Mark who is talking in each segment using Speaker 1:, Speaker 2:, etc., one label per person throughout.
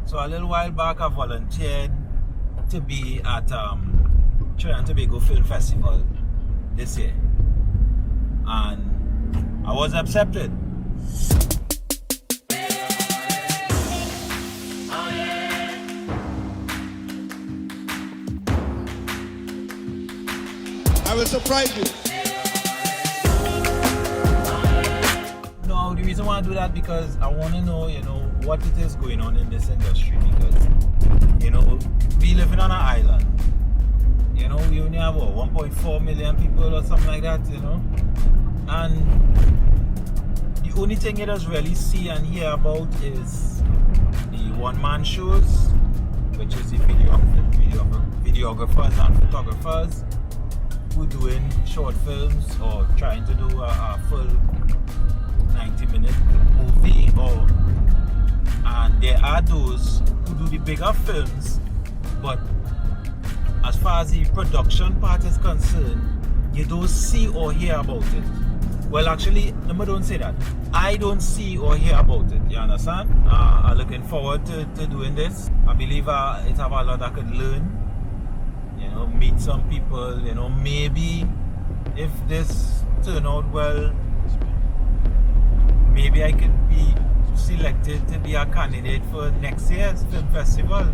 Speaker 1: So a little while back, I volunteered to be at Trinidad and Tobago Film Festival this year, and I was accepted.
Speaker 2: I will surprise you.
Speaker 1: No, the reason why I do that because I want to know, what it is going on in this industry, because, we living on an island. We only have 1.4 million people or something like that, and the only thing you just really see and hear about is the one-man shows, which is the videographers and photographers who doing short films or trying to do a full 90-minute movie, and there are those who do the bigger films, but as far as the production part is concerned, you don't see or hear about it. Well, actually, no, don't say that. I don't see or hear about it, you understand? I'm looking forward to doing this. I believe it have a lot I could learn, meet some people, maybe if this turn out well, maybe I could be selected to be a candidate for next year's film festival.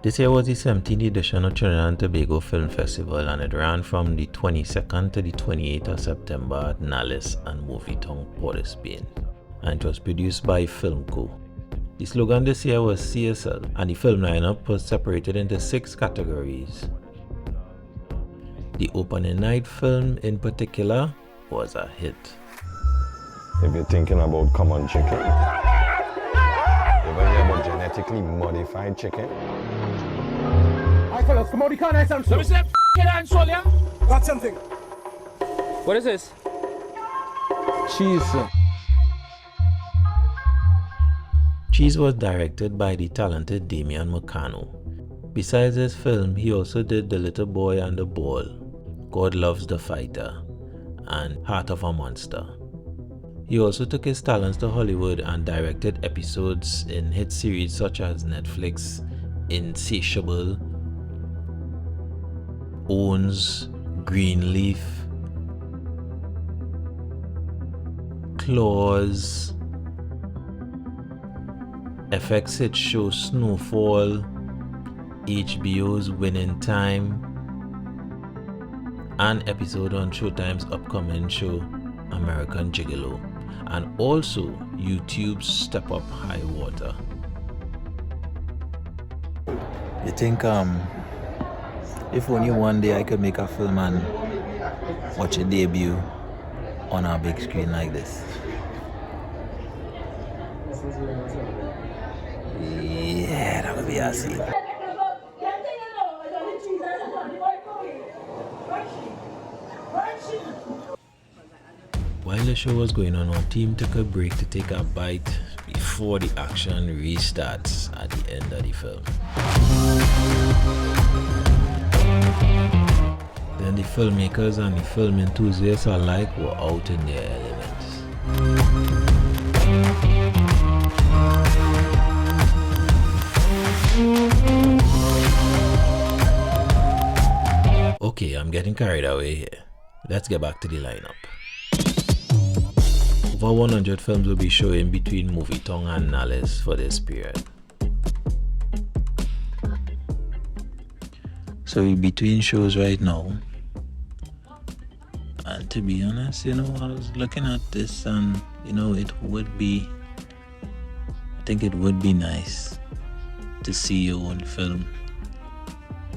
Speaker 3: This year was the 17th edition of Trinidad and Tobago Film Festival, and it ran from the 22nd to the 28th of September at Nales and Movietong, Port of Spain, and it was produced by Filmco. The slogan this year was See Yourself, and the film lineup was separated into 6 categories. The opening night film in particular was a hit.
Speaker 4: If you're thinking about common chicken, ever hear about genetically modified chicken?
Speaker 2: Alright fellas, come on, you can't answer.
Speaker 5: Let me see that hand, Solia.
Speaker 2: Got something.
Speaker 5: What is this?
Speaker 2: Cheese, sir.
Speaker 3: Cheese was directed by the talented Damian Mocano. Besides his film, he also did The Little Boy and the Ball, God Loves the Fighter, and Heart of a Monster. He also took his talents to Hollywood and directed episodes in hit series such as Netflix, Insatiable, Owns, Greenleaf, Claws, FX hit show Snowfall, HBO's Winning Time, an episode on Showtime's upcoming show American Gigolo, and also YouTube's Step Up High Water. You think if only one day I could make a film and watch a debut on a big screen like this? Yeah, that would be a scene. While the show was going on, our team took a break to take a bite before the action restarts at the end of the film. Then the filmmakers and the film enthusiasts alike were out in their elements. Okay, I'm getting carried away here. Let's get back to the lineup. Over 100 films will be showing between Movietong and Nales for this period. So we're between shows right now. And to be honest, I was looking at this and, I think it would be nice to see your own film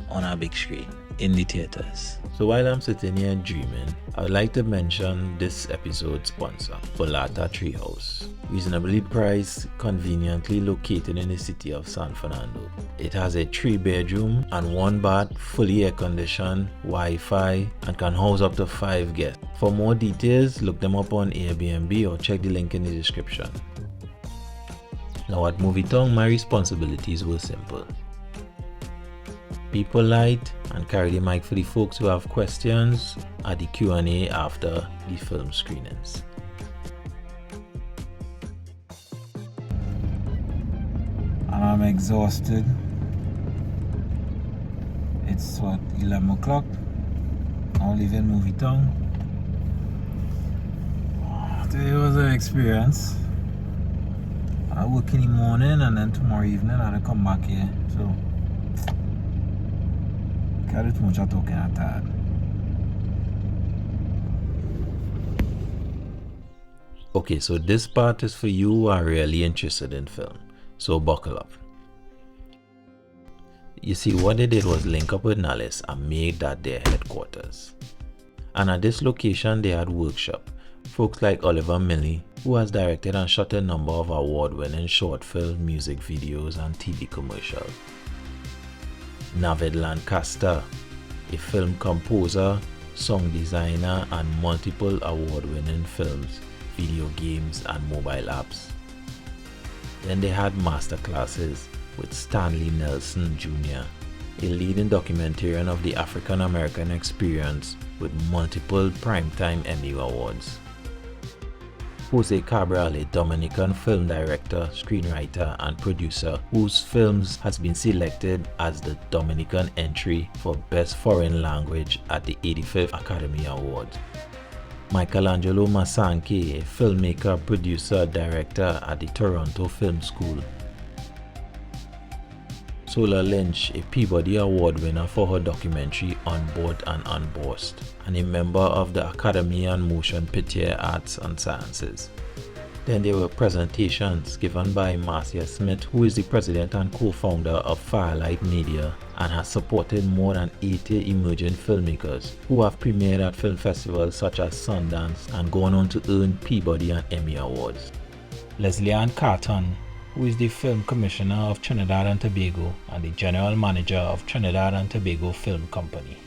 Speaker 3: on a big screen. in the theaters. So while I'm sitting here dreaming, I would like to mention this episode's sponsor, Balata TreeHouse. Reasonably priced, conveniently located in the city of San Fernando. It has a 3-bedroom and 1 bath, fully air-conditioned, Wi-Fi, and can house up to 5 guests. For more details, look them up on Airbnb or check the link in the description. Now at Movie Tongue, my responsibilities were simple. Be polite and carry the mic for the folks who have questions at the Q&A after the film screenings.
Speaker 1: I'm exhausted. It's 11 o'clock. I'm leaving Movie Tongue. Today was an experience. I work in the morning and then tomorrow evening I had to come back here. So can't do too much talking, I'm tired.
Speaker 3: Okay, so this part is for you who are really interested in film. So buckle up. You see, what they did was link up with Nallis and make that their headquarters. And at this location they had workshop. Folks like Oliver Milne, who has directed and shot a number of award-winning short film, music videos and TV commercials. Navid Lancaster, a film composer, song designer and multiple award-winning films, video games and mobile apps. Then they had masterclasses with Stanley Nelson Jr., a leading documentarian of the African American experience with multiple Primetime Emmy Awards. Jose Cabral, a Dominican film director, screenwriter and producer whose films has been selected as the Dominican entry for Best Foreign Language at the 85th Academy Awards. Michaelangelo Masangkay, a filmmaker, producer, director at the Toronto Film School. Shola Lynch, a Peabody Award winner for her documentary On Board and Unbossed, and a member of the Academy and Motion Picture Arts and Sciences. Then there were presentations given by Marcia Smith, who is the president and co-founder of Firelight Media and has supported more than 80 emerging filmmakers who have premiered at film festivals such as Sundance and gone on to earn Peabody and Emmy Awards. Leslie Ann Carton, who is the film commissioner of Trinidad and Tobago and the general manager of Trinidad and Tobago Film Company.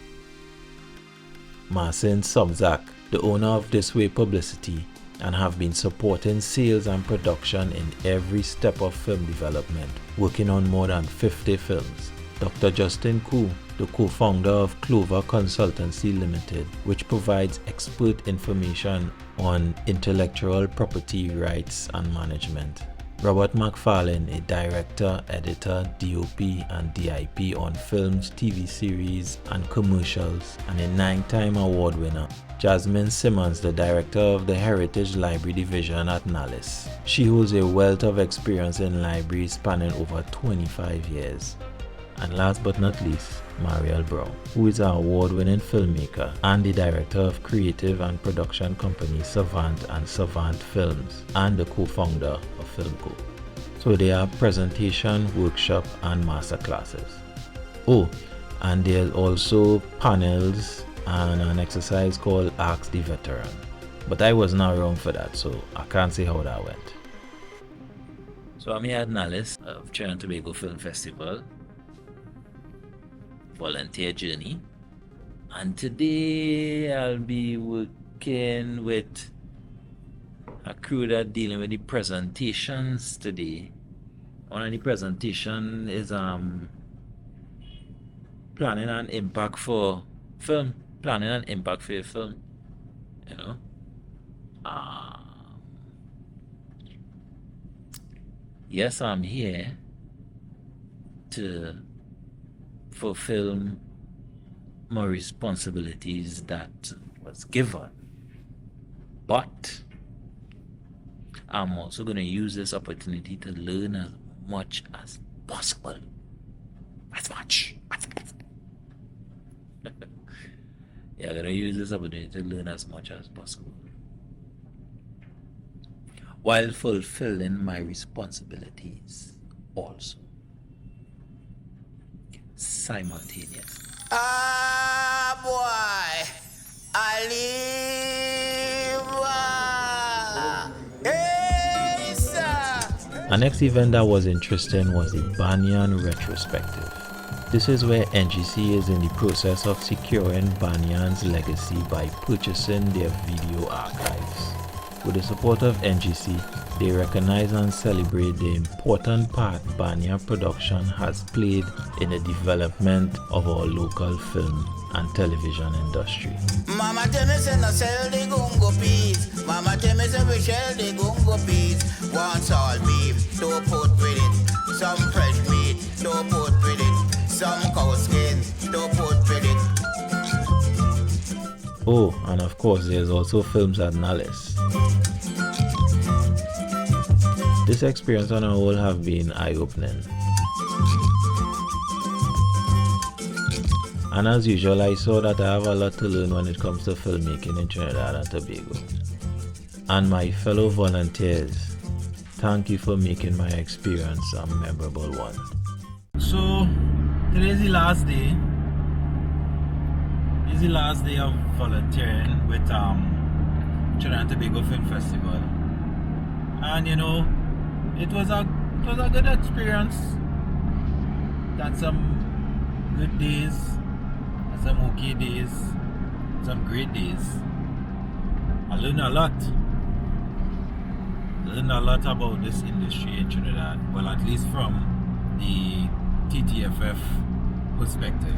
Speaker 3: Marcin Sobczak, the owner of This Way Publicity, and have been supporting sales and production in every step of film development, working on more than 50 films. Dr. Justin Koo, the co-founder of Clover Consultancy Limited, which provides expert information on intellectual property rights and management. Robert Macfarlane, a director, editor, DOP and DIP on films, TV series and commercials, and a 9-time award winner. Jasmin Simmons, the director of the Heritage Library Division at Nallis. She holds a wealth of experience in libraries spanning over 25 years. And last but not least, Mariel Brown, who is an award-winning filmmaker and the director of creative and production company Savant and Savant Films and the co-founder of Filmco. So they have presentation, workshop and master classes. Oh, and there's also panels and an exercise called Ask the Veteran. But I was not around for that, so I can't say how that went. So I'm here at Nallis of Trinidad and Tobago Film Festival. Volunteer journey, and today I'll be working with a crew that dealing with the presentations today. One of the presentation is planning an impact for film, planning an impact for your film, you know. Yes, I'm here to fulfill my responsibilities that was given, but I'm also going to use this opportunity to learn as much as possible. As much. Yeah, I'm going to use this opportunity to learn as much as possible while fulfilling my responsibilities also simultaneously.
Speaker 6: boy. I live. Hey, sir.
Speaker 3: Our next event that was interesting was the Banyan Retrospective. This is where NGC is in the process of securing Banyan's legacy by purchasing their video archives. With the support of NGC, they recognize and celebrate the important part Banyan production has played in the development of our local film and television industry.
Speaker 6: Mama tell me say no sell the gungo peas. Mama tell me say we shell the gungo peas. Want salt beef, don't put with it. Some fresh meat, don't put with it. Some cow skin, don't put with it.
Speaker 3: Oh, and of course there's also films at Nales. This experience on a whole have been eye-opening. And as usual, I saw that I have a lot to learn when it comes to filmmaking in Trinidad and Tobago. And my fellow volunteers, thank you for making my experience a memorable one.
Speaker 1: So today is the last day. It's the last day of volunteering with Trinidad and Tobago Film Festival. And you know, it was a good experience. Got some good days, some okay days, some great days. I learned a lot. Learned a lot about this industry in Trinidad. Well, at least from the TTFF perspective.